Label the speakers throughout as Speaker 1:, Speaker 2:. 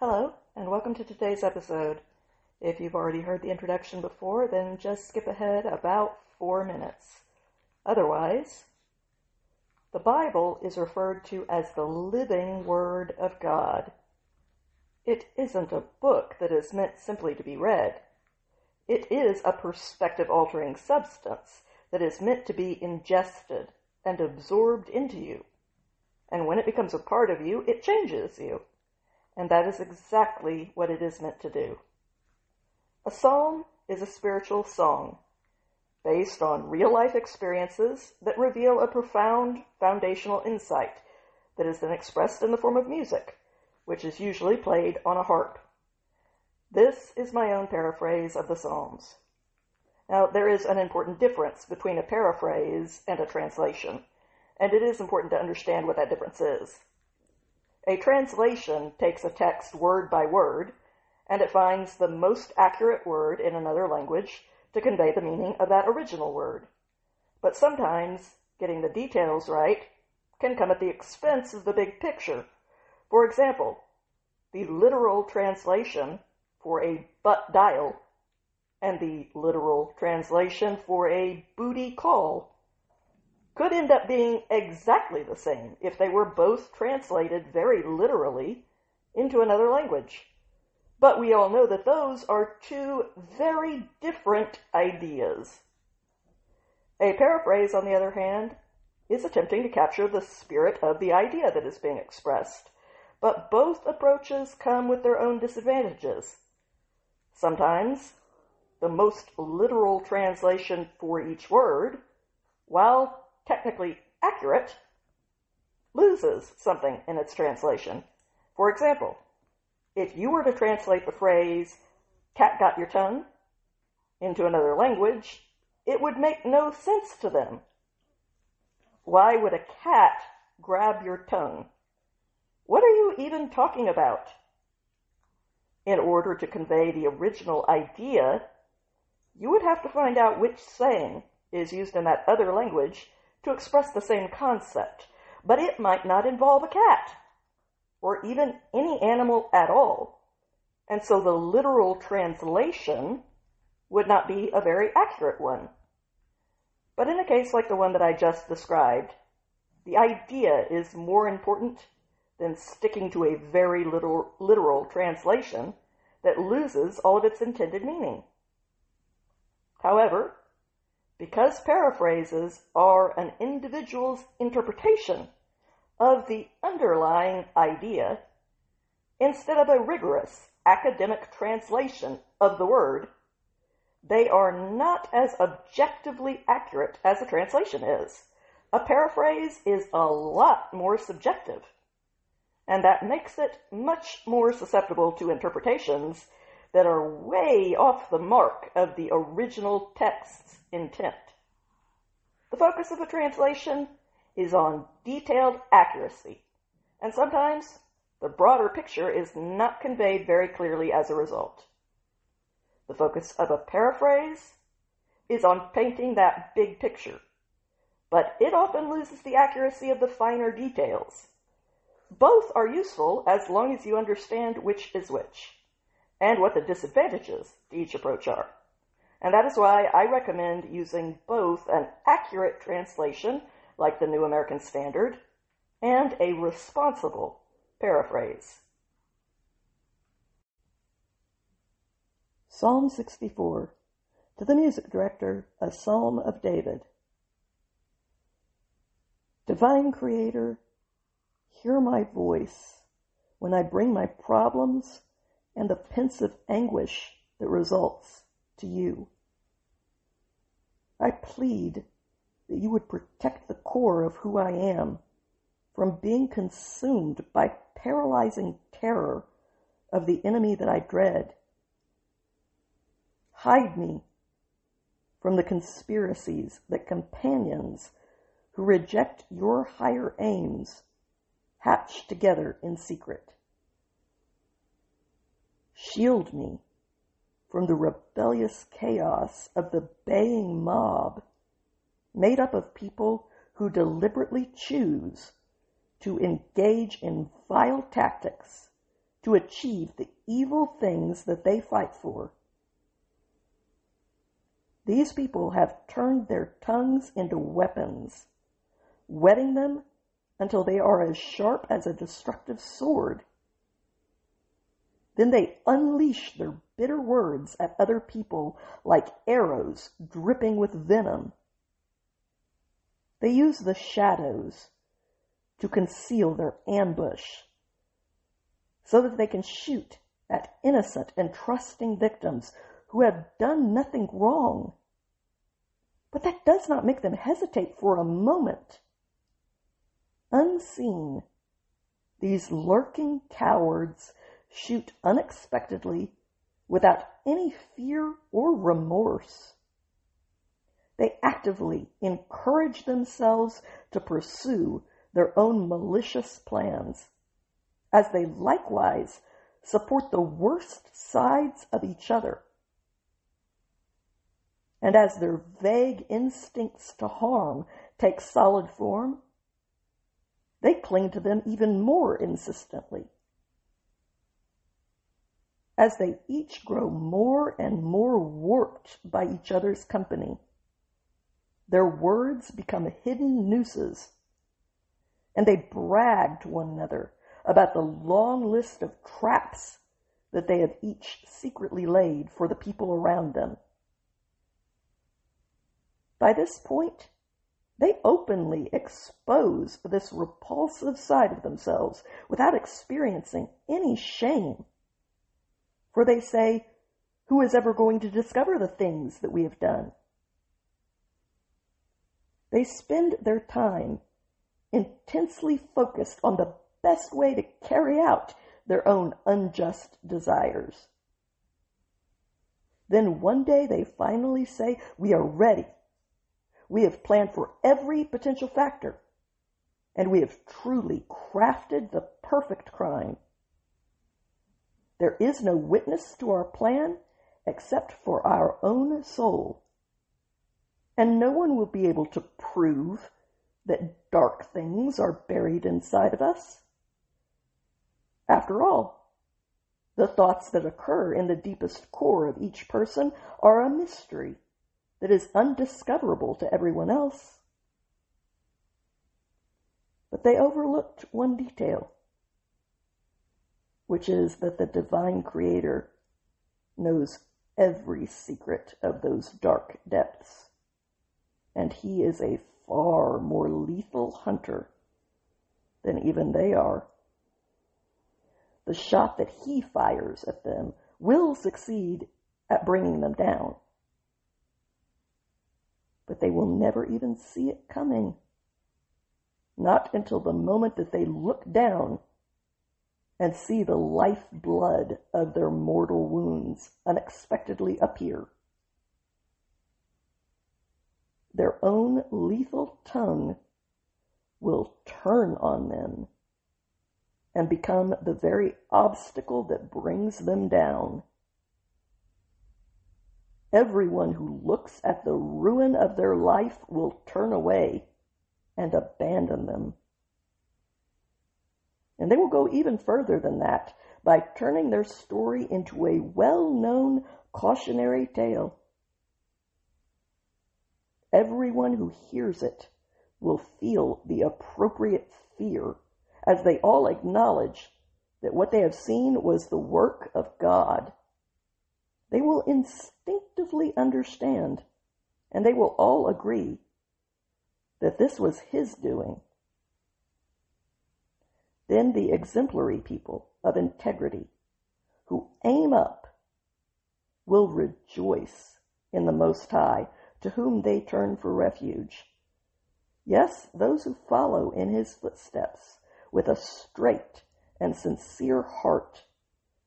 Speaker 1: Hello, and welcome to today's episode. If you've already heard the introduction before, then just skip ahead about 4 minutes. Otherwise, the Bible is referred to as the living Word of God. It isn't a book that is meant simply to be read. It is a perspective-altering substance that is meant to be ingested and absorbed into you. And when it becomes a part of you, it changes you. And that is exactly what it is meant to do. A psalm is a spiritual song based on real-life experiences that reveal a profound foundational insight that is then expressed in the form of music, which is usually played on a harp. This is my own paraphrase of the Psalms. Now, there is an important difference between a paraphrase and a translation, and it is important to understand what that difference is. A translation takes a text word by word, and it finds the most accurate word in another language to convey the meaning of that original word. But sometimes getting the details right can come at the expense of the big picture. For example, the literal translation for a butt dial and the literal translation for a booty call could end up being exactly the same if they were both translated very literally into another language. But we all know that those are two very different ideas. A paraphrase, on the other hand, is attempting to capture the spirit of the idea that is being expressed. But both approaches come with their own disadvantages. Sometimes, the most literal translation for each word, while technically accurate, loses something in its translation. For example, if you were to translate the phrase, "cat got your tongue," into another language, it would make no sense to them. Why would a cat grab your tongue? What are you even talking about? In order to convey the original idea, you would have to find out which saying is used in that other language to express the same concept, but it might not involve a cat, or even any animal at all, and so the literal translation would not be a very accurate one. But in a case like the one that I just described, the idea is more important than sticking to a very literal translation that loses all of its intended meaning. However, because paraphrases are an individual's interpretation of the underlying idea, instead of a rigorous academic translation of the word, they are not as objectively accurate as a translation is. A paraphrase is a lot more subjective, and that makes it much more susceptible to interpretations that are way off the mark of the original text's intent. The focus of a translation is on detailed accuracy, and sometimes the broader picture is not conveyed very clearly as a result. The focus of a paraphrase is on painting that big picture, but it often loses the accuracy of the finer details. Both are useful as long as you understand which is which, and what the disadvantages to each approach are. And that is why I recommend using both an accurate translation, like the New American Standard, and a responsible paraphrase. Psalm 64. To the music director, a Psalm of David. Divine Creator, hear my voice when I bring my problems and the pensive anguish that results to you. I plead that you would protect the core of who I am from being consumed by paralyzing terror of the enemy that I dread. Hide me from the conspiracies that companions who reject your higher aims hatch together in secret. Shield me from the rebellious chaos of the baying mob, made up of people who deliberately choose to engage in vile tactics to achieve the evil things that they fight for. These people have turned their tongues into weapons, whetting them until they are as sharp as a destructive sword. Then they unleash their bitter words at other people like arrows dripping with venom. They use the shadows to conceal their ambush so that they can shoot at innocent and trusting victims who have done nothing wrong. But that does not make them hesitate for a moment. Unseen, these lurking cowards shoot unexpectedly without any fear or remorse. They actively encourage themselves to pursue their own malicious plans, as they likewise support the worst sides of each other. And as their vague instincts to harm take solid form, they cling to them even more insistently. As they each grow more and more warped by each other's company, their words become hidden nooses, and they brag to one another about the long list of traps that they have each secretly laid for the people around them. By this point, they openly expose this repulsive side of themselves without experiencing any shame. For they say, "Who is ever going to discover the things that we have done?" They spend their time intensely focused on the best way to carry out their own unjust desires. Then one day they finally say, "We are ready. We have planned for every potential factor, and we have truly crafted the perfect crime. There is no witness to our plan except for our own soul, and no one will be able to prove that dark things are buried inside of us. After all, the thoughts that occur in the deepest core of each person are a mystery that is undiscoverable to everyone else." But they overlooked one detail, which is that the divine Creator knows every secret of those dark depths, and He is a far more lethal hunter than even they are. The shot that He fires at them will succeed at bringing them down, but they will never even see it coming, not until the moment that they look down and see the lifeblood of their mortal wounds unexpectedly appear. Their own lethal tongue will turn on them and become the very obstacle that brings them down. Everyone who looks at the ruin of their life will turn away and abandon them. And they will go even further than that by turning their story into a well-known cautionary tale. Everyone who hears it will feel the appropriate fear, as they all acknowledge that what they have seen was the work of God. They will instinctively understand, and they will all agree that this was His doing. Then the exemplary people of integrity who aim up will rejoice in the Most High, to whom they turn for refuge. Yes, those who follow in His footsteps with a straight and sincere heart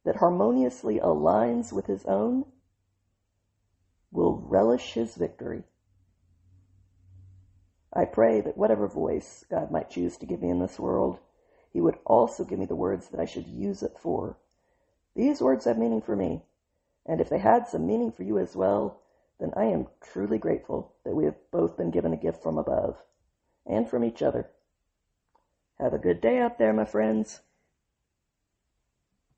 Speaker 1: that harmoniously aligns with His own will relish His victory. I pray that whatever voice God might choose to give me in this world, He would also give me the words that I should use it for. These words have meaning for me, and if they had some meaning for you as well, then I am truly grateful that we have both been given a gift from above, and from each other. Have a good day out there, my friends.